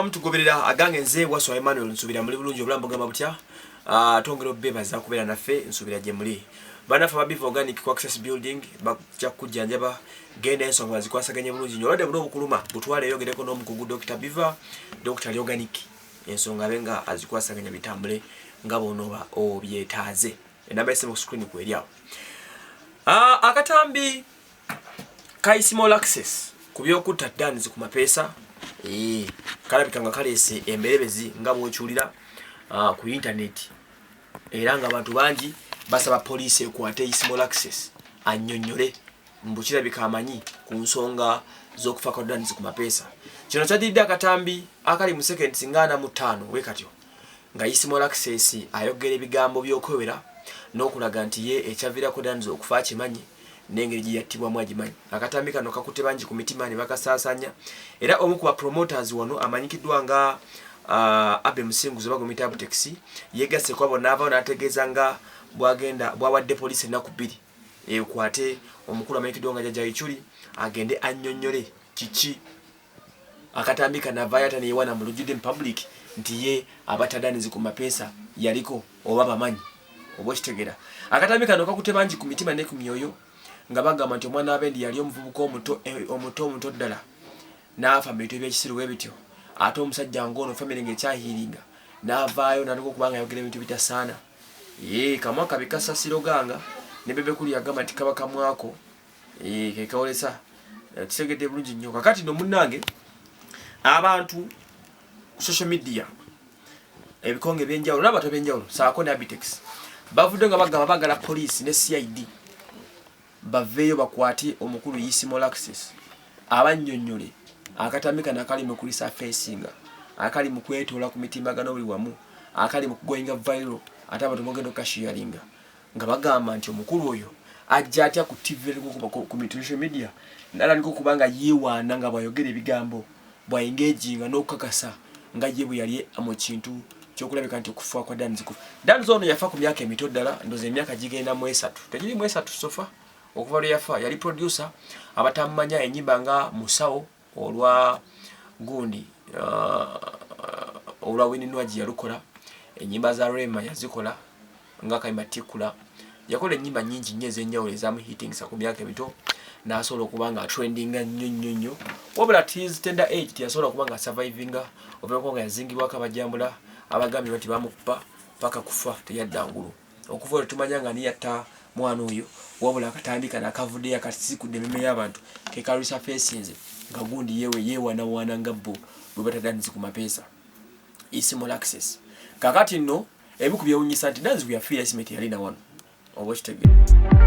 nga mutugoberera agange nze waswa Emmanuel nsubira muri bulungi obulambo gamba butya tongero bebaza kubera naffe nsubira je muri banafa babiva organic kwa access building bakya kujjanjaba genda ensonga bazikwasaganye bulungi nyolode buno bukuluma butwale yogereko n'omukugu Dr. Biva Dr. Organic ensonga benga azikwasaganya bitambule ngabo noba obyetaze enamba esimu screen ku eriawo akatambi kai small access kubyokutta dani ku mapesa kalabikanga kalese emberebezi ngabo ochulira ku internet era nga abantu bangi basaba police ekwate small access annyonnyole mbukira bikamanyi ku nsonga zokufa kwa dani ku mapesa kino kyadidde akatambi akali mu seconds ngana mu 5 wekatyo nga small access ayogera ebigambo byokwewera n'okulaga nti ye ekyavira ko dani okufa kimanyi nengeri giyatibwa mwajimanyi akatambi kano kakute banji ku mitima ne bakasasanya era omu ku promoters wano amanyikidwa nga Abe Musinguzo bagumita abu taxi yegase kwabo nava nategeza nga bwawadde police naku 2 ekwate omukulu amanyikidwa nga jaja ichuli agende annyonnyole kichi akatambi kana vayata ne yewana mu lujudi public nti ye abatadani ku mapesa yaliko oba bamanyi obo kitegera akatambi kano kakute banji ku mitima ne ku myoyo nga bagamba nti omwana abendi yali omuvubuka omuto ddala n'afa mu bintu ebyekisiru bwebityo ate omusajja ngono family ng'ekyahiringa n'avaayo n'aliko kubanga yogera ebintu bitasaana kamwaka bikasasiro ganga ne bebe kuli yagamba nti kaba kamwako kekawolesa kisegedde bulungi nnyo kakati no munnange abantu social media ebikonge ebyenjawulo n'abato ebyenjawulo saako ne Abitex bavudde nga bagamba bagala police ne CID baveyo bakwati omukulu small access abannyonnyole akatamika nakali mu kulisa facinga akali mu kwetola ku mitimbagano buli wamu akali mu kugoinga viral atabato mogendo kashiyalinga nga bagamba nti omukulu oyo ajja atya ku TV ku social media nala niko kubanga yewana nga bayogera ebigambo bwa engaging n'okukakasa nga ye bwe yali mu kintu kyokulabika nti okufa kwa Danzo ono yafa ku myaka emito ddala ndoze emyaka gigenda mu 3 tegiri mu 3 sofa okuva lwe yafa yali producer abatamanya enyimba nga Musawo olwa gundi olwa Wininwaji yalukola enyimba za Rema yazikola nga Kaimatikula yakola enyimba nyingi nyeze enjawulo ezamu hitting sa ku myaka emito nasobola okubanga trending nnyo wabula tis tender age tiyasobola kubanga surviving obeko nga yazingibwako abajambula abagambi bati bamukupa paka kufa teyaddangulu okuva tumanya nga niyatta mwana oyo wabula akatambika nakavudde akasikudde emime y'abantu kekalisa facinze nga gundi yewana nga bo bwe batadanizi ku mapesa small access kakati nno ebikubye unyisa nti danzi kuyafira estimate yalina wano obo kitegere